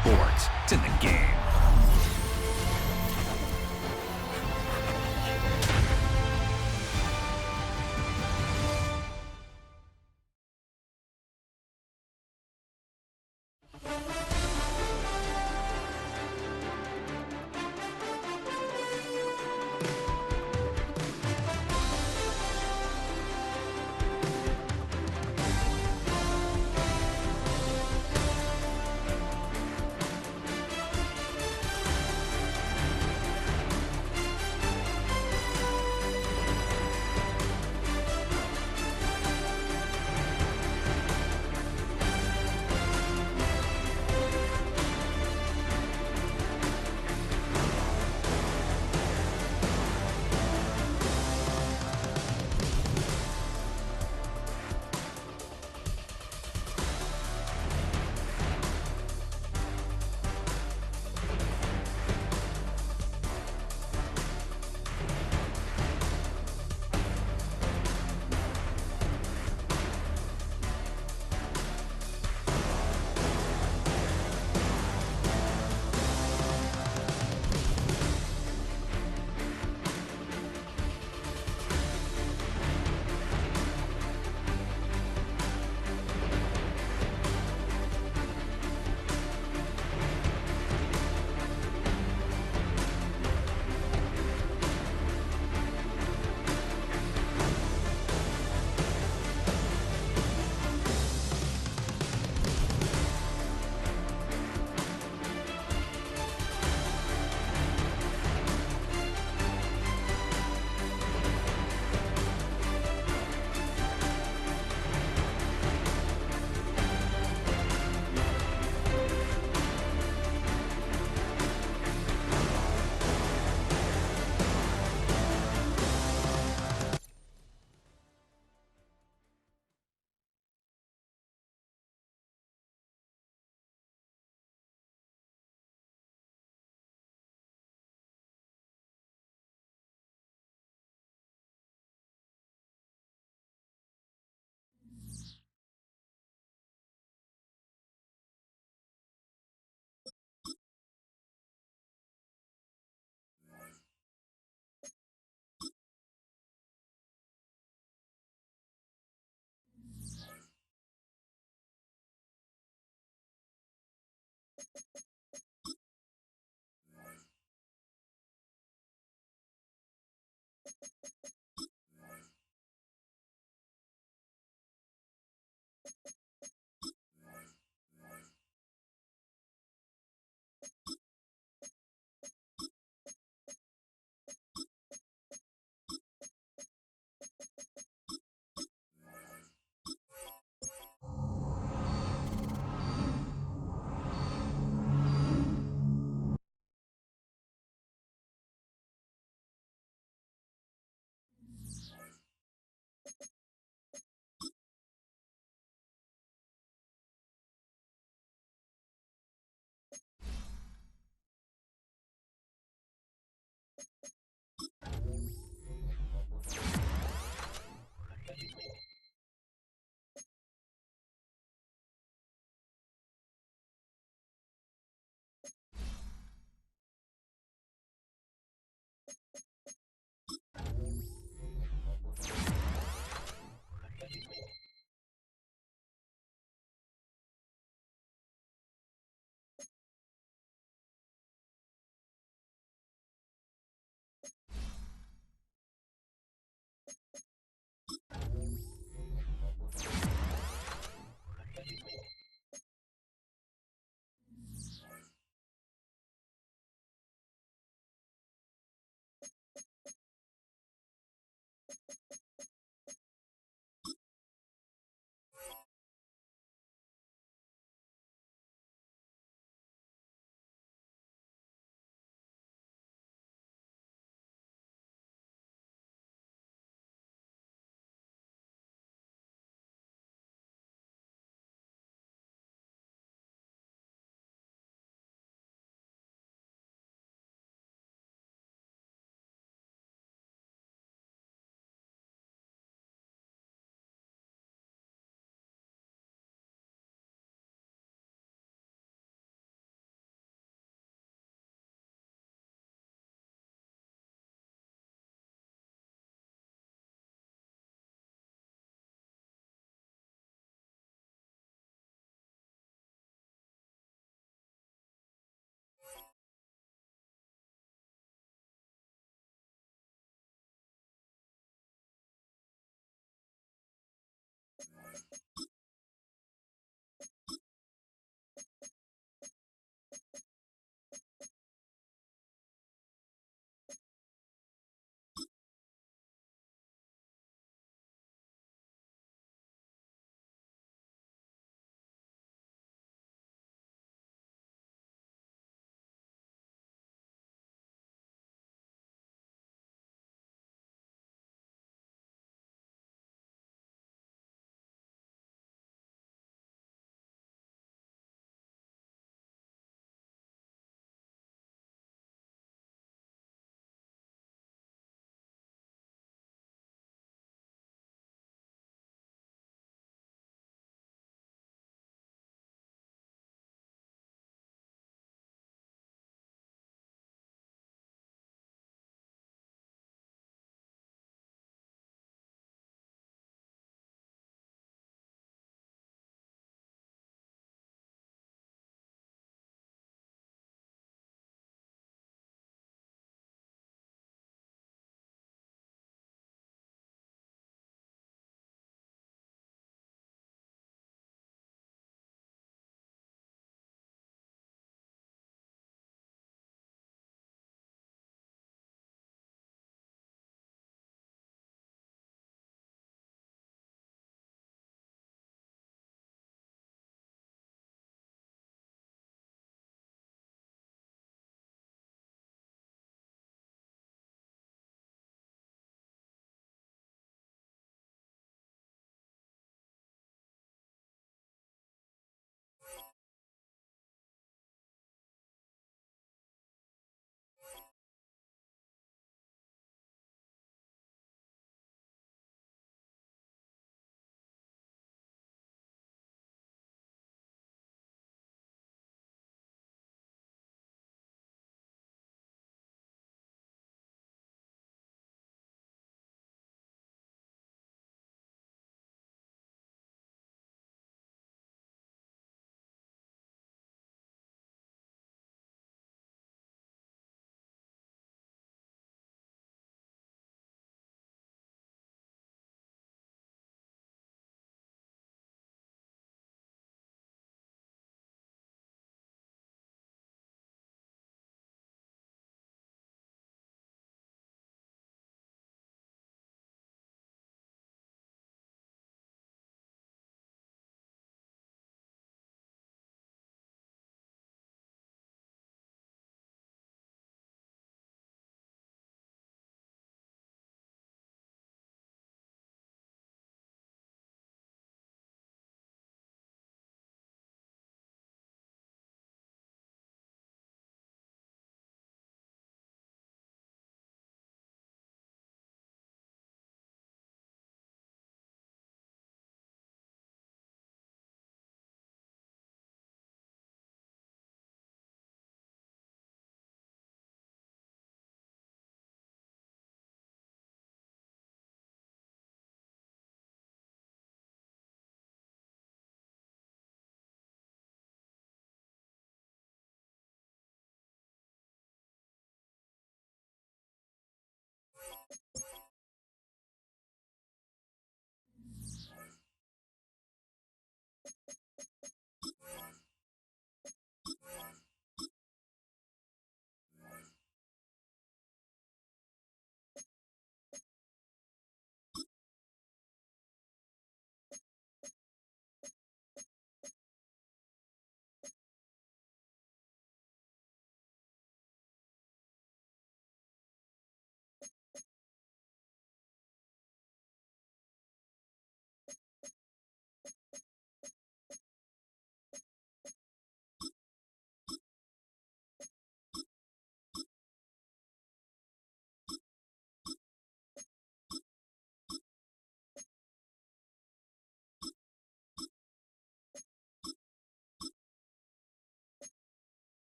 sports. It's in the game.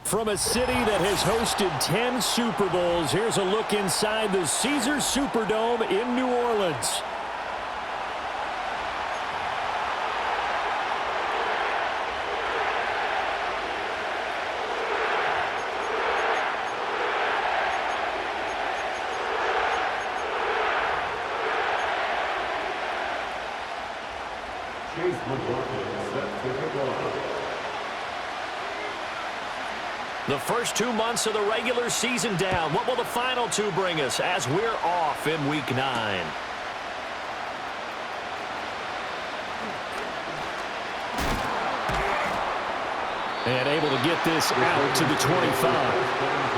From a city that has hosted 10 Super Bowls, here's a look inside the Caesars Superdome in New Orleans. The first 2 months of the regular season down. What will the final 2 bring us as we're off in Week 9? And able to get this out to the 25.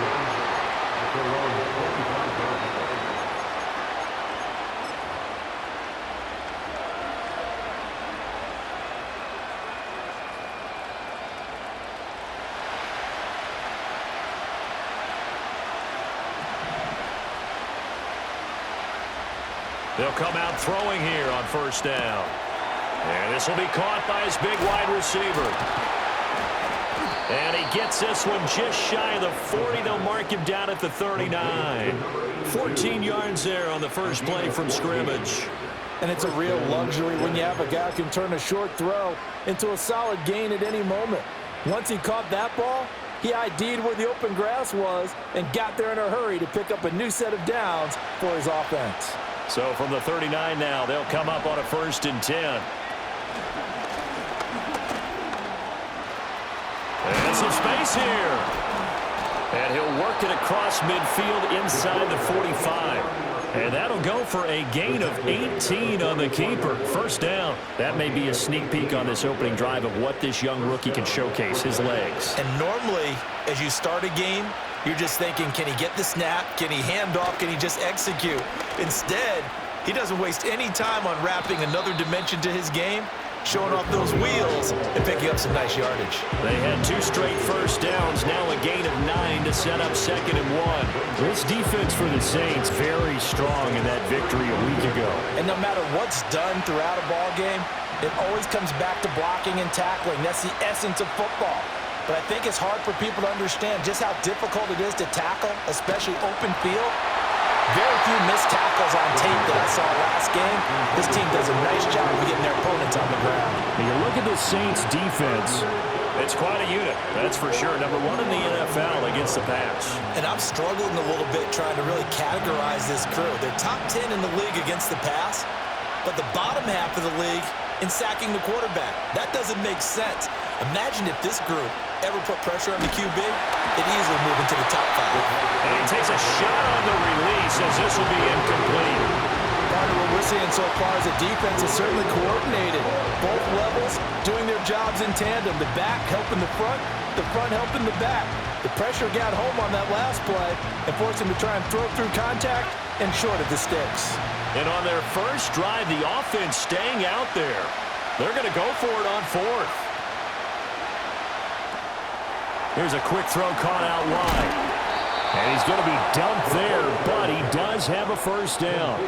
They'll come out throwing here on first down. And this will be caught by his big wide receiver. And he gets this one just shy of the 40. They'll mark him down at the 39. 14 yards there on the first play from scrimmage. And it's a real luxury when you have a guy who can turn a short throw into a solid gain at any moment. Once he caught that ball, he ID'd where the open grass was and got there in a hurry to pick up a new set of downs for his offense. So from the 39 now, they'll come up on a 1st and 10. And some space here. And he'll work it across midfield inside the 45. And that'll go for a gain of 18 on the keeper. First down. That may be a sneak peek on this opening drive of what this young rookie can showcase, his legs. And normally, as you start a game, you're just thinking, can he get the snap? Can he hand off? Can he just execute? Instead, he doesn't waste any time on wrapping another dimension to his game, showing off those wheels and picking up some nice yardage. They had 2 straight first downs, now a gain of 9 to set up 2nd and 1. This defense for the Saints very strong in that victory a week ago. And no matter what's done throughout a ball game, it always comes back to blocking and tackling. That's the essence of football. But I think it's hard for people to understand just how difficult it is to tackle, especially open field. Very few missed tackles on tape that I saw last game. This team does a nice job of getting their opponents on the ground. And you look at the Saints' defense, it's quite a unit, that's for sure. Number 1 in the NFL against the pass. And I'm struggling a little bit trying to really categorize this crew. They're top 10 in the league against the pass, but the bottom half of the league in sacking the quarterback. That doesn't make sense. Imagine if this group ever put pressure on the QB, it'd easily move into the top 5. And he takes a shot on the release as this will be incomplete. Part of what we're seeing so far is the defense is certainly coordinated. Both levels doing their jobs in tandem. The back helping the front helping the back. The pressure got home on that last play and forced him to try and throw through contact and short of the sticks. And on their first drive, the offense staying out there. They're going to go for it on 4th. Here's a quick throw caught out wide. And he's going to be dumped there, but he does have a first down.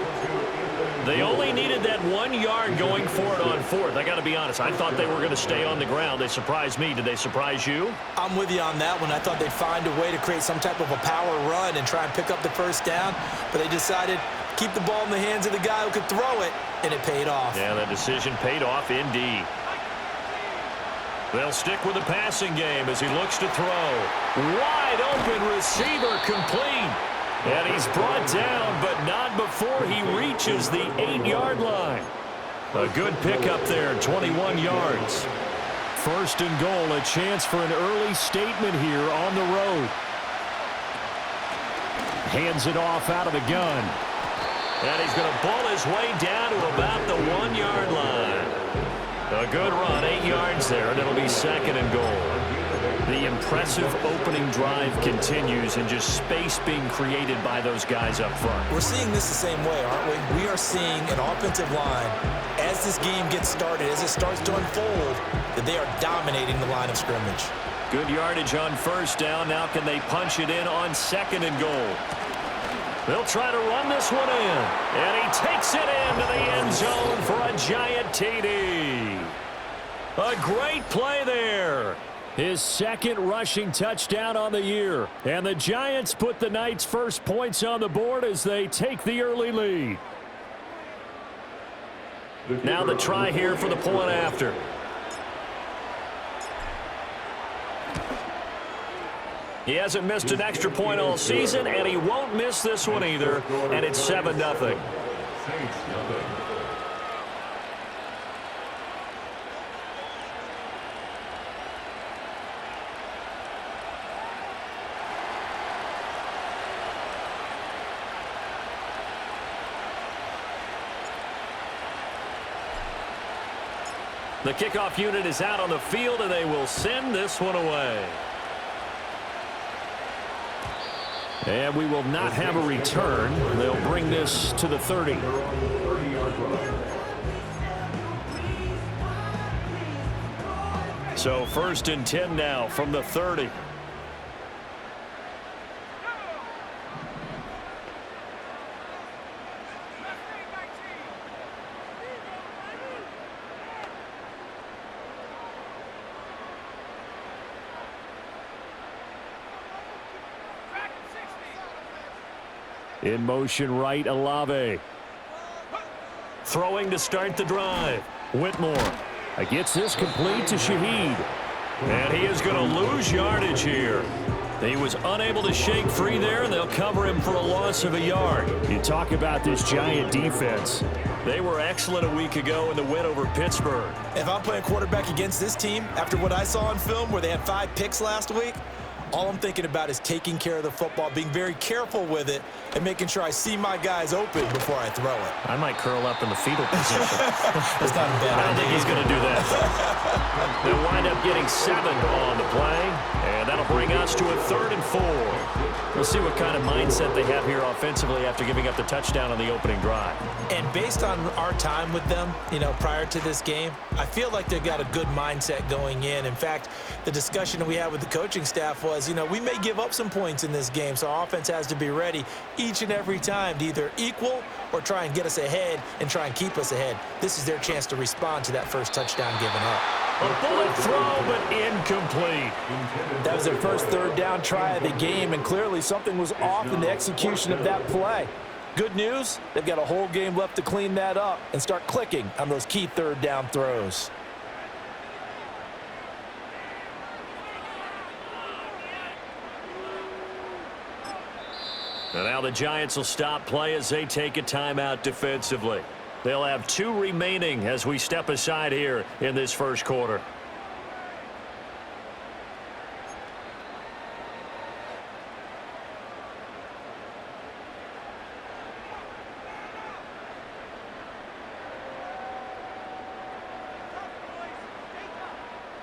They only needed that 1 yard going for it on 4th. I got to be honest, I thought they were going to stay on the ground. They surprised me. Did they surprise you? I'm with you on that one. I thought they'd find a way to create some type of a power run and try and pick up the first down, but they decided keep the ball in the hands of the guy who could throw it, and it paid off. Yeah, that decision paid off indeed. They'll stick with the passing game as he looks to throw. Wide open receiver complete. And he's brought down, but not before he reaches the 8-yard line. A good pickup there, 21 yards. 1st and goal, a chance for an early statement here on the road. Hands it off out of the gun. And he's going to pull his way down to about the 1-yard line. A good run, 8 yards there, and it'll be 2nd and goal. The impressive opening drive continues and just space being created by those guys up front. We're seeing this the same way, aren't we? We are seeing an offensive line, as this game gets started, as it starts to unfold, that they are dominating the line of scrimmage. Good yardage on first down. Now can they punch it in on 2nd and goal? They'll try to run this one in. And he takes it into the end zone for a giant TD. A great play there. His 2nd rushing touchdown on the year. And the Giants put the Knights' first points on the board as they take the early lead. Now the try here for the point after. He hasn't missed an extra point all season, and he won't miss this one either, and it's 7-0. The kickoff unit is out on the field, and they will send this one away. And we will not have a return. They'll bring this to the 30. So 1st and 10 now from the 30. In motion right, Olave. Throwing to start the drive. Whitmore gets this complete to Shaheed. And he is going to lose yardage here. He was unable to shake free there, and they'll cover him for a loss of a yard. You talk about this Giant defense. They were excellent a week ago in the win over Pittsburgh. If I'm playing quarterback against this team, after what I saw on film where they had 5 picks last week, all I'm thinking about is taking care of the football, being very careful with it, and making sure I see my guys open before I throw it. I might curl up in the fetal position. That's not a bad idea. I don't think he's going to do that. They'll wind up getting 7 on the play, and that'll bring us to a 3rd and 4. We'll see what kind of mindset they have here offensively after giving up the touchdown on the opening drive. And based on our time with them, prior to this game, I feel like they've got a good mindset going in. In fact, the discussion that we had with the coaching staff was, we may give up some points in this game, so our offense has to be ready each and every time to either equal or try and get us ahead and try and keep us ahead. This is their chance to respond to that first touchdown given up. A bullet throw, but incomplete. That was their first 3rd down try of the game, and clearly something was off in the execution of that play. Good news, they've got a whole game left to clean that up and start clicking on those key 3rd down throws. And now the Giants will stop play as they take a timeout defensively. They'll have 2 remaining as we step aside here in this first quarter.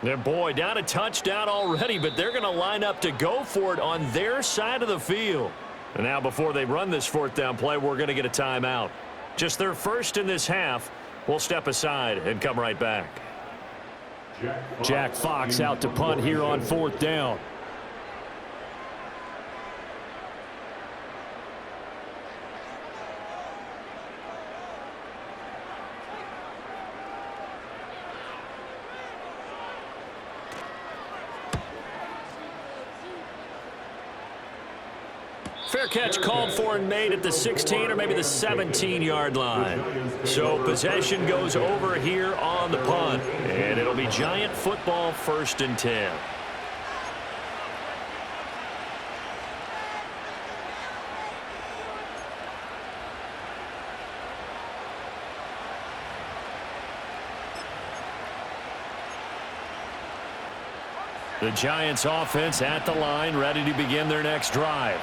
And boy, down a touchdown already, but they're going to line up to go for it on their side of the field. And now before they run this 4th down play, we're going to get a timeout. Just their first in this half. We'll step aside and come right back. Jack Fox out to punt here on 4th down. Fair catch called for and made at the 16 or maybe the 17-yard line. So possession goes over here on the punt, and it'll be Giant football 1st and 10. The Giants offense at the line, ready to begin their next drive.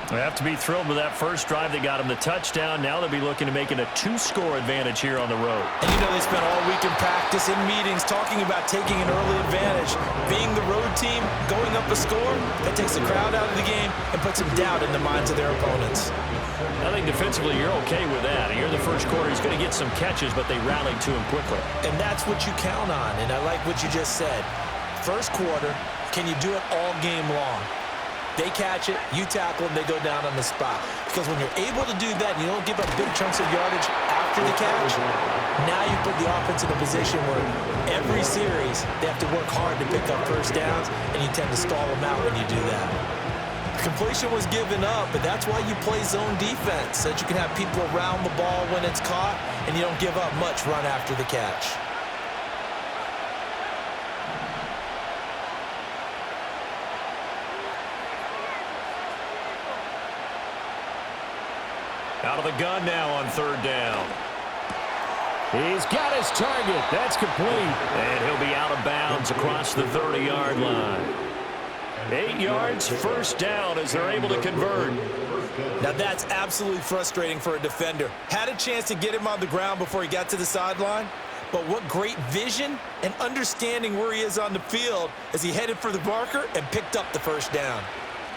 They have to be thrilled with that first drive. They got him the touchdown. Now they'll be looking to make it a 2-score advantage here on the road. And they spent all week in practice, in meetings, talking about taking an early advantage. Being the road team, going up a score, that takes the crowd out of the game and puts some doubt in the minds of their opponents. I think defensively you're okay with that. Here in the first quarter, he's going to get some catches, but they rallied to him quickly. And that's what you count on, and I like what you just said. First quarter, can you do it all game long? They catch it, you tackle them, they go down on the spot. Because when you're able to do that and you don't give up big chunks of yardage after the catch, now you put the offense in a position where every series they have to work hard to pick up first downs, and you tend to stall them out when you do that. Completion was given up, but that's why you play zone defense, so that you can have people around the ball when it's caught, and you don't give up much run after the catch. Out of the gun now on 3rd down. He's got his target. That's complete. And he'll be out of bounds across the 30-yard line. 8 yards, first down as they're able to convert. Now that's absolutely frustrating for a defender. Had a chance to get him on the ground before he got to the sideline, but what great vision and understanding where he is on the field as he headed for the marker and picked up the first down.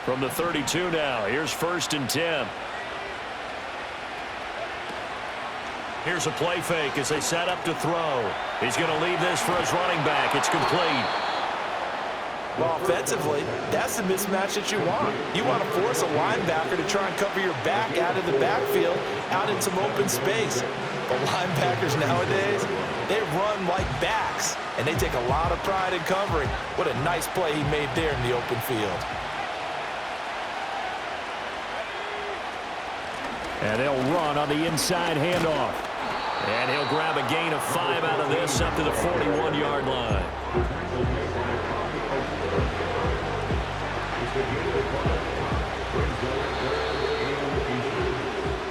From the 32 now, here's 1st and 10. Here's a play fake as they set up to throw. He's going to leave this for his running back. It's complete. Well, offensively, that's the mismatch that you want. You want to force a linebacker to try and cover your back out of the backfield, out in some open space. But linebackers nowadays, they run like backs, and they take a lot of pride in covering. What a nice play he made there in the open field. And they'll run on the inside handoff. And he'll grab a gain of 5 out of this up to the 41-yard line.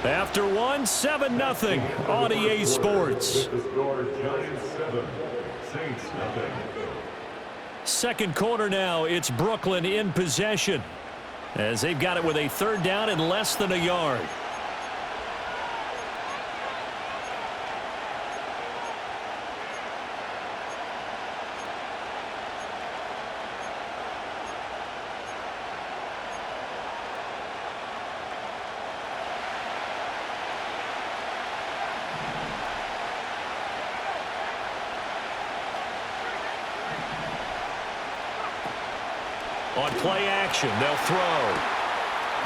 After one, 7-0 on EA Sports. Second quarter now, it's Brooklyn in possession as they've got it with a third down and less than a yard. On play action, they'll throw.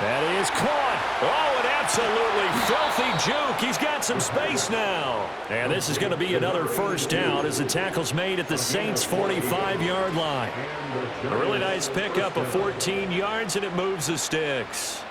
That is caught. Oh, an absolutely filthy juke. He's got some space now. And this is going to be another first down as the tackle's made at the Saints' 45-yard line. A really nice pickup of 14 yards, and it moves the sticks.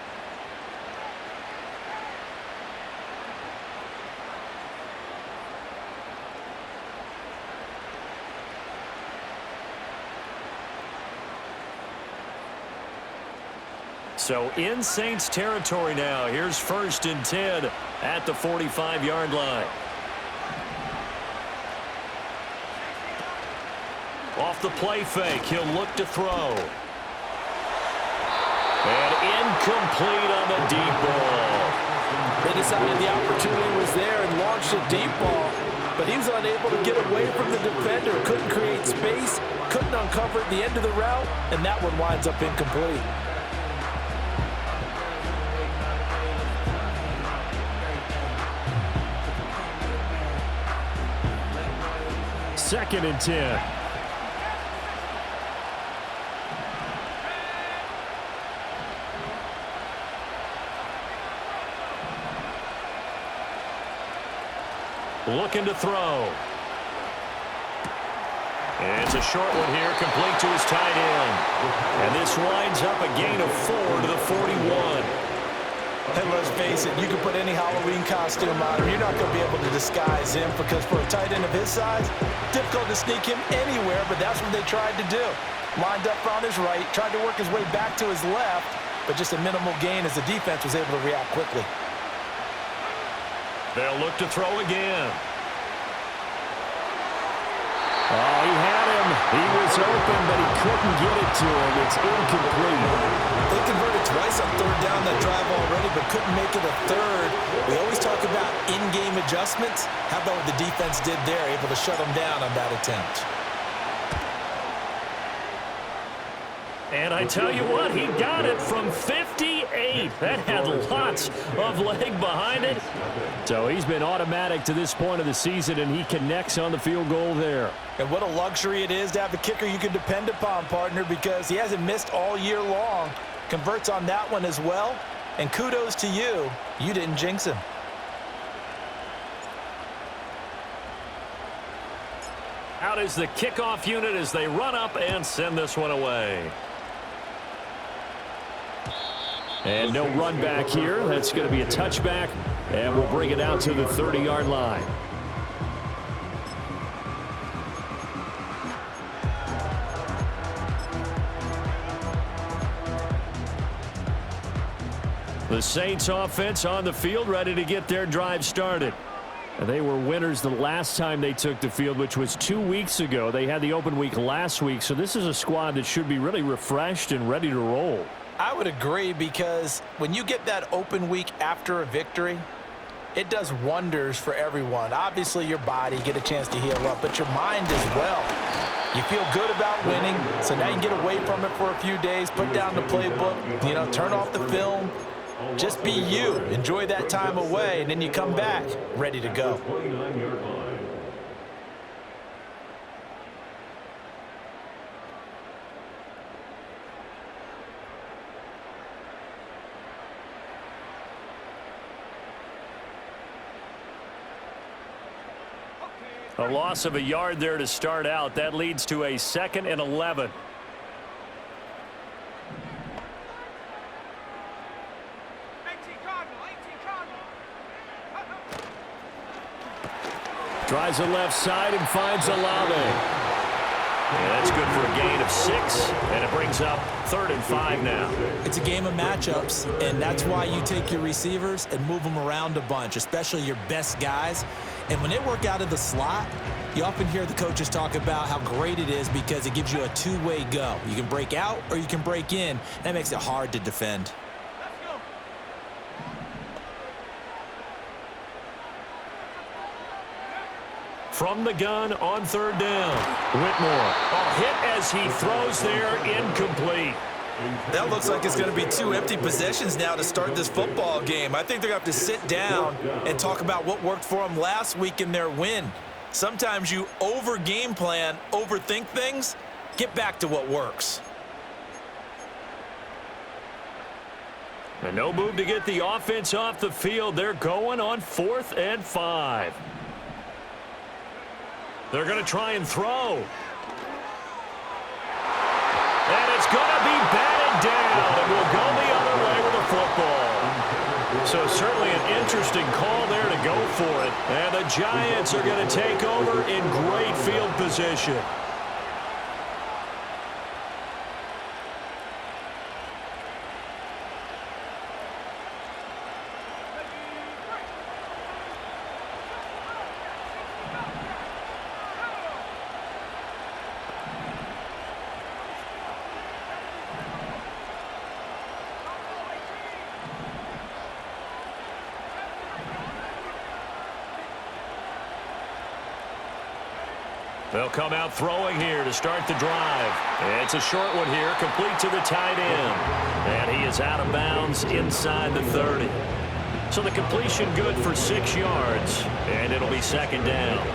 So in Saints territory now. Here's 1st and 10 at the 45-yard line. Off the play fake, he'll look to throw. And incomplete on the deep ball. They decided the opportunity was there and launched a deep ball, but he was unable to get away from the defender. Couldn't create space, couldn't uncover the end of the route, and that one winds up incomplete. 2nd and 10. Looking to throw. And it's a short one here, complete to his tight end. And this winds up a gain of 4 to the 41. And let's face it, you can put any Halloween costume on him. You're not going to be able to disguise him because for a tight end of his size, difficult to sneak him anywhere, but that's what they tried to do. Lined up on his right, tried to work his way back to his left, but just a minimal gain as the defense was able to react quickly. They'll look to throw again. Oh, he had him. He was open, but he couldn't get it to him. It's incomplete. They converted twice on third down that drive already, but couldn't make it a third. We always talk about in-game adjustments. How about what the defense did there, able to shut them down on that attempt? And I tell you what, he got it from 58. That had lots of leg behind it. So he's been automatic to this point of the season, and he connects on the field goal there. And what a luxury it is to have a kicker you can depend upon, partner, because he hasn't missed all year long. Converts on that one as well. And kudos to you. You didn't jinx him. Out is the kickoff unit as they run up and send this one away. And no run back here. That's going to be a touchback, and we'll bring it out to the 30-yard line. The Saints offense on the field, ready to get their drive started. And they were winners the last time they took the field, which was 2 weeks ago. They had the open week last week, so this is a squad that should be really refreshed and ready to roll. I would agree, because when you get that open week after a victory, it does wonders for everyone. Obviously, your body, get a chance to heal up, but your mind as well. You feel good about winning, so now you can get away from it for a few days, put down the playbook, turn off the film. Just be you. Enjoy that time away, and then you come back ready to go. A loss of a yard there to start out. That leads to a 2nd and 11. Tries the left side and finds Olave. Yeah, that's good for a gain of 6, and it brings up 3rd and 5 now. It's a game of matchups, and that's why you take your receivers and move them around a bunch, especially your best guys. And when they work out of the slot, you often hear the coaches talk about how great it is because it gives you a two-way go. You can break out or you can break in. That makes it hard to defend. From the gun on 3rd down. Whitmore. A hit as he throws there, incomplete. That looks like it's going to be 2 empty possessions now to start this football game. I think they're going to have to sit down and talk about what worked for them last week in their win. Sometimes you over-game plan, overthink things. Get back to what works. And no move to get the offense off the field. They're going on 4th and 5. They're going to try and throw. And it's going to be batted down, and we'll go the other way with the football. So certainly an interesting call there to go for it. And the Giants are going to take over in great field position. They'll come out throwing here to start the drive. It's a short one here, complete to the tight end. And he is out of bounds inside the 30. So the completion good for 6 yards, and it'll be 2nd down.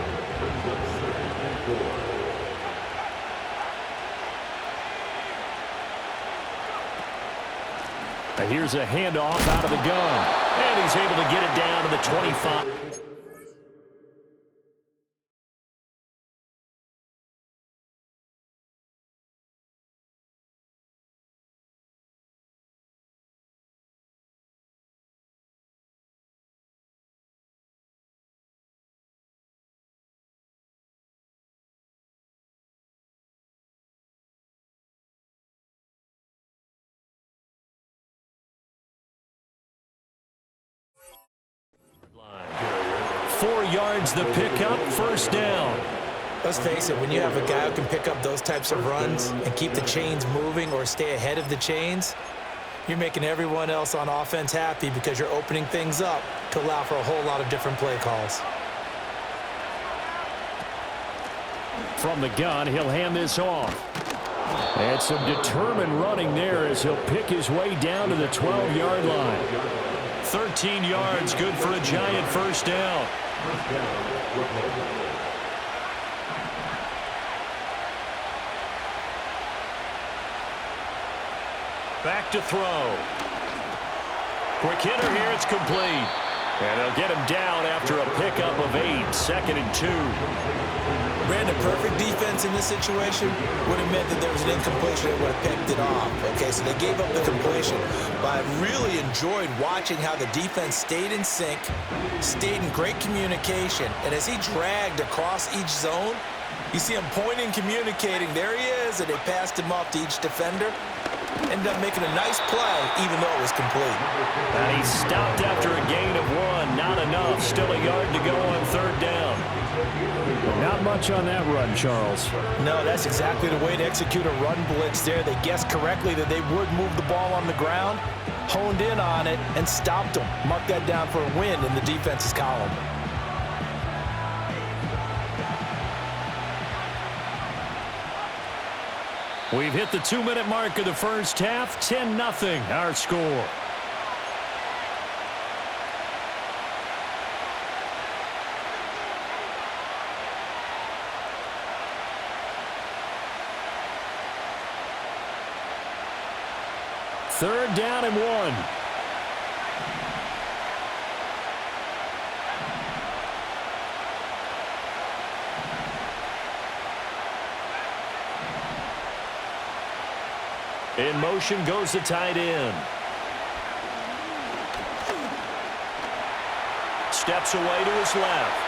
And here's a handoff out of the gun. And he's able to get it down to the 25. Yards the pickup, 1st down. Let's face it, when you have a guy who can pick up those types of runs and keep the chains moving or stay ahead of the chains, you're making everyone else on offense happy because you're opening things up to allow for a whole lot of different play calls. From the gun, he'll hand this off. And some determined running there as he'll pick his way down to the 12-yard line. 13 yards, good for a Giant 1st down. Back to throw. Quick hitter here, it's complete. And they'll get him down after a pickup of 8, 2nd and 2. Brandon, perfect defense in this situation would have meant that there was an incompletion that would have picked it off. Okay, so they gave up the completion. But I really enjoyed watching how the defense stayed in sync, stayed in great communication, and as he dragged across each zone, you see him pointing, communicating. There he is, and they passed him off to each defender. Ended up making a nice play, even though it was complete. And he stopped after a gain of 1. Not enough. Still a yard to go on 3rd down. Not much on that run, Charles. No, that's exactly the way to execute a run blitz there. They guessed correctly that they would move the ball on the ground, honed in on it, and stopped them. Mark that down for a win in the defense's column. We've hit the 2-minute mark of the 1st half. 10-0 our score. Third down and 1. In motion goes the tight end. Steps away to his left.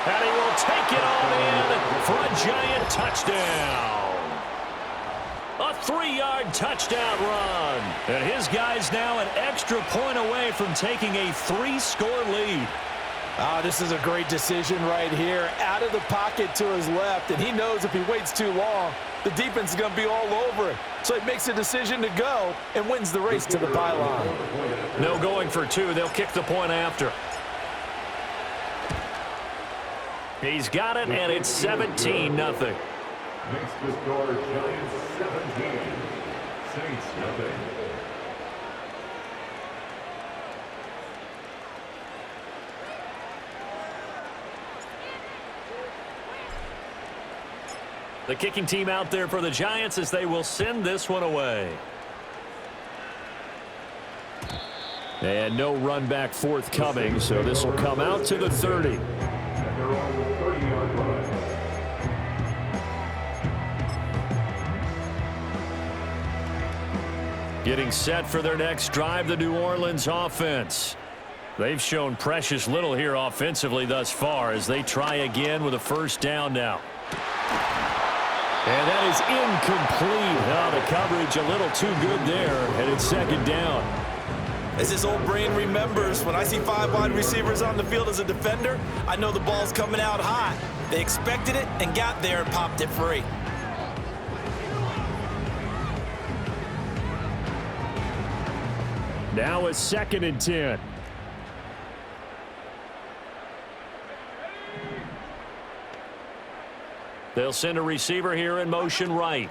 And he will take it on in for a giant touchdown. A 3-yard touchdown run. And his guy's now an extra point away from taking a 3-score lead. This is a great decision right here. Out of the pocket to his left, and he knows if he waits too long, the defense is going to be all over it. So he makes a decision to go and wins the race to the pylon. No going for 2. They'll kick the point after. He's got it, and it's 17-0. Makes the score Giants 17, Saints nothing. The kicking team out there for the Giants as they will send this one away. And no run back forthcoming, so this will come out to the 30. And they're on the 30-yard line. Getting set for their next drive, the New Orleans offense. They've shown precious little here offensively thus far as they try again with a first down now. And that is incomplete. The coverage a little too good there, and it's second down. As his old brain remembers, when I see 5 wide receivers on the field as a defender, I know the ball's coming out hot. They expected it and got there and popped it free. Now it's 2nd and 10. They'll send a receiver here in motion right.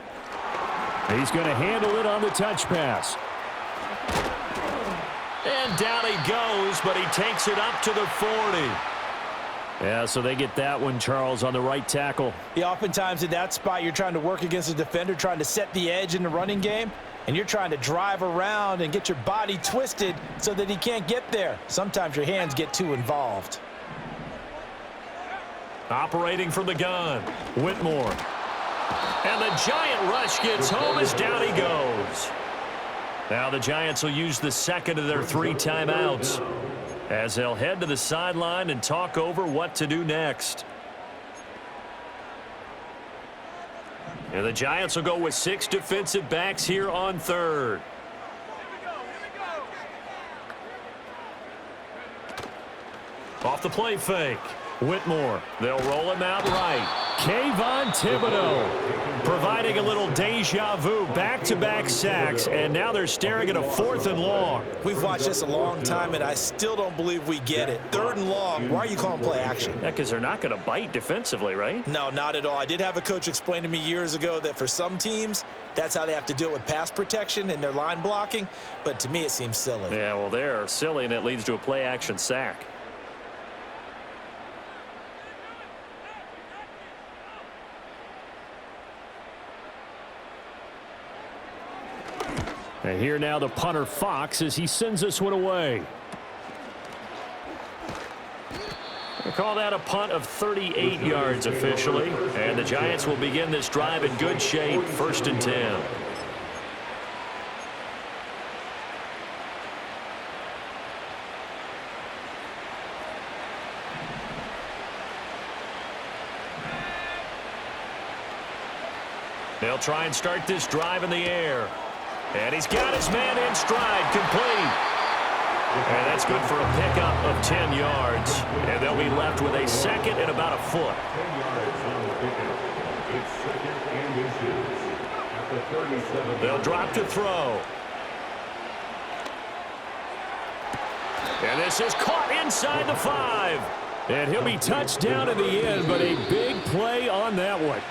He's going to handle it on the touch pass. And down he goes, but he takes it up to the 40. Yeah, so they get that one, Charles, on the right tackle. Yeah, oftentimes in that spot, you're trying to work against a defender, trying to set the edge in the running game, and you're trying to drive around and get your body twisted so that he can't get there. Sometimes your hands get too involved. Operating from the gun, Whitmore. And the giant rush gets home as down he goes. Now the Giants will use the second of their 3 timeouts as they'll head to the sideline and talk over what to do next. And the Giants will go with 6 defensive backs here on 3rd. Off the play fake. Whitmore. They'll roll him out right. Kayvon Thibodeau providing a little deja vu. Back-to-back sacks, and now they're staring at a 4th and long. We've watched this a long time, and I still don't believe we get it. 3rd and long. Why are you calling play action? Yeah, because they're not going to bite defensively, right? No, not at all. I did have a coach explain to me years ago that for some teams, that's how they have to deal with pass protection and their line blocking. But to me, it seems silly. Yeah, well, they're silly, and it leads to a play-action sack. And here now the punter Fox as he sends this one away. They call that a punt of 38 yards officially. And the Giants will begin this drive in good shape. 1st and 10. They'll try and start this drive in the air. And he's got his man in stride, complete. And that's good for a pickup of 10 yards. And they'll be left with a 2nd and about a foot. 10 yards on the pickup. It's 2nd and inches at the 37. They'll drop to throw. And this is caught inside the 5. And he'll be touched down in the end, but a big play on that one.